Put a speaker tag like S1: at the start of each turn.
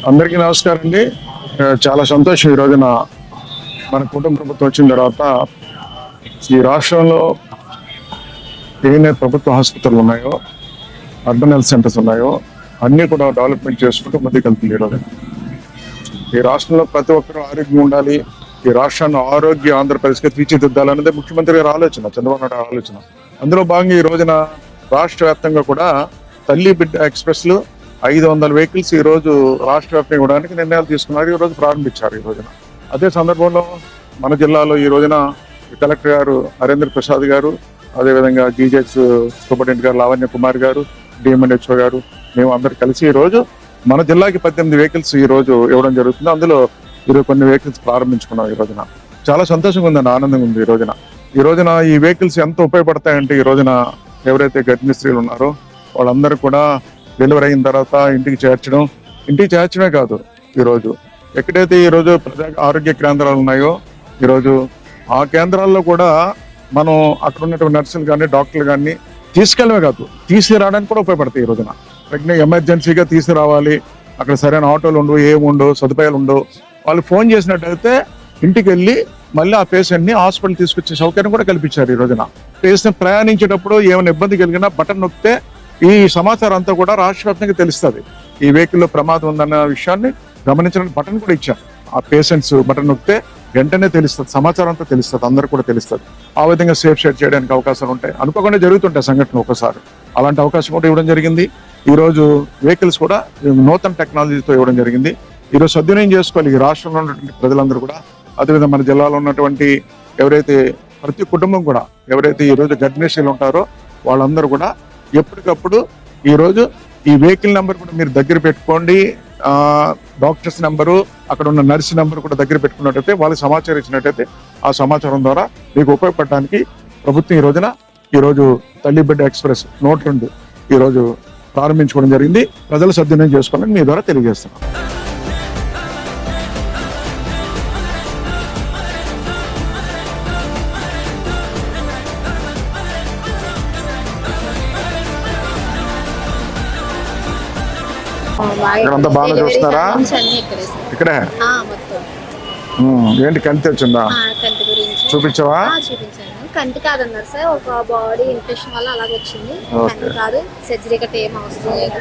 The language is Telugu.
S1: అందరికీ నమస్కారం అండి. చాలా సంతోషం ఈ రోజున మన కుటుంబ ప్రభుత్వం వచ్చిన తర్వాత ఈ రాష్ట్రంలో ఏనే ప్రభుత్వ ఆసుపత్రులు ఉన్నాయో, అర్బన్ హెల్త్ సెంటర్స్ ఉన్నాయో అన్నీ కూడా డెవలప్మెంట్ చేసుకుంటూ ముందుకు వెళ్తుంది. ఈరోజు ఈ రాష్ట్రంలో ప్రతి ఒక్కరూ ఆరోగ్యం ఉండాలి, ఈ రాష్ట్రాన్ని ఆరోగ్య ఆంధ్రప్రదేశ్గా తీర్చిదిద్దాలన్నదే ముఖ్యమంత్రి గారి ఆలోచన, చంద్రబాబు నాయుడు ఆలోచన. అందులో భాగంగా ఈ రోజున రాష్ట్ర వ్యాప్తంగా కూడా తల్లి బిడ్డ ఎక్స్ప్రెస్లు 500 వెహికల్స్ ఈ రోజు రాష్ట్ర వ్యాప్తంగా ఇవ్వడానికి నిర్ణయాలు తీసుకున్నారు. ఈ రోజు ప్రారంభించారు. ఈ రోజున అదే సందర్భంలో మన జిల్లాలో ఈ రోజున కలెక్టర్ గారు నరేంద్ర ప్రసాద్ గారు, అదేవిధంగా జీజెక్స్ సూపరింటెండెంట్ గారు లావణ్య కుమార్ గారు, డిఎంఎన్హెచ్ఓ గారు, మేము అందరు కలిసి ఈ రోజు మన జిల్లాకి 18 వెహికల్స్ ఈ రోజు ఇవ్వడం జరుగుతుంది. అందులో 20 కొన్ని వెహికల్స్ ప్రారంభించుకున్నాం. ఈ రోజున చాలా సంతోషంగా ఉందండి, ఆనందంగా ఉంది. ఈ రోజున ఈ వెహికల్స్ ఎంత ఉపయోగపడతాయంటే, ఈ రోజున ఎవరైతే గర్భిణీ స్త్రీలు ఉన్నారో వాళ్ళందరూ కూడా డెలివరీ అయిన తర్వాత ఇంటికి చేర్చడమే కాదు, ఈరోజు ఎక్కడైతే ఈరోజు ప్రజా ఆరోగ్య కేంద్రాలు ఉన్నాయో ఈరోజు ఆ కేంద్రాల్లో కూడా మనం అక్కడ ఉన్నటువంటి నర్సులు కానీ డాక్టర్లు కానీ తీసుకెళ్ళమే కాదు, తీసుకురావడానికి కూడా ఉపయోగపడతాయి. ఈ రోజున ఎమర్జెన్సీగా తీసుకురావాలి, అక్కడ సరైన ఆటోలు ఉండవు, ఏముండవు, సదుపాయాలు ఉండవు. వాళ్ళు ఫోన్ చేసినట్టయితే ఇంటికి వెళ్ళి మళ్ళీ ఆ పేషెంట్ని హాస్పిటల్ తీసుకొచ్చే సౌకర్యం కూడా కల్పించారు. ఈ రోజున పేషెంట్ ప్రయాణించేటప్పుడు ఏమైనా ఇబ్బంది కలిగినా బటన్ నొక్కితే ఈ సమాచారం అంతా కూడా రాష్ట్ర వ్యాప్తంగా తెలుస్తుంది. ఈ వెహికల్లో ప్రమాదం ఉందన్న విషయాన్ని గమనించడానికి బటన్ కూడా ఇచ్చారు. ఆ పేషెంట్స్ బటన్ నొక్కితే వెంటనే తెలుస్తుంది, సమాచారం అంతా తెలుస్తుంది, అందరు కూడా తెలుస్తుంది. ఆ విధంగా సేఫ్ షేర్ చేయడానికి అవకాశాలు ఉంటాయి. అనుకోకుండా జరుగుతుంటాయి సంఘటన, ఒకసారి అలాంటి అవకాశం కూడా ఇవ్వడం జరిగింది. ఈ రోజు వెహికల్స్ కూడా నూతన టెక్నాలజీతో ఇవ్వడం జరిగింది. ఈరోజు సద్వినియోగం చేసుకోవాలి ఈ రాష్ట్రంలో ఉన్నటువంటి ప్రజలందరూ కూడా. అదేవిధంగా మన జిల్లాలో ఉన్నటువంటి ఎవరైతే ప్రతి కుటుంబం కూడా ఎవరైతే ఈ రోజు గర్భిణీ స్త్రీలు ఉంటారో వాళ్ళందరూ కూడా ఎప్పటికప్పుడు ఈరోజు ఈ వెహికల్ నెంబర్ కూడా మీరు దగ్గర పెట్టుకోండి. డాక్టర్స్ నెంబరు, అక్కడ ఉన్న నర్సు నెంబర్ కూడా దగ్గర పెట్టుకున్నట్టయితే వాళ్ళకి సమాచారం ఇచ్చినట్టయితే ఆ సమాచారం ద్వారా మీకు ఉపయోగపడడానికి ప్రభుత్వం ఈరోజు తల్లి బిడ్డ ఎక్స్ప్రెస్ 102 ఈరోజు ప్రారంభించుకోవడం జరిగింది. ప్రజలు సద్వినియోగం చేసుకోవాలని మీ ద్వారా తెలియజేస్తున్నాం. ఇక్కడంతా బాగా చూస్తున్నారా? ఇక్కడే ఏంటి కంటి వచ్చిందా? చూపించవా?
S2: కంటి కాదన్నారు సార్, ఒక బాడీ ఇన్ఫెక్షన్ వల్ల అలాగ వచ్చింది. కంటి కాదు, సర్జరీ గట్రా ఏం అవసరం లేదు.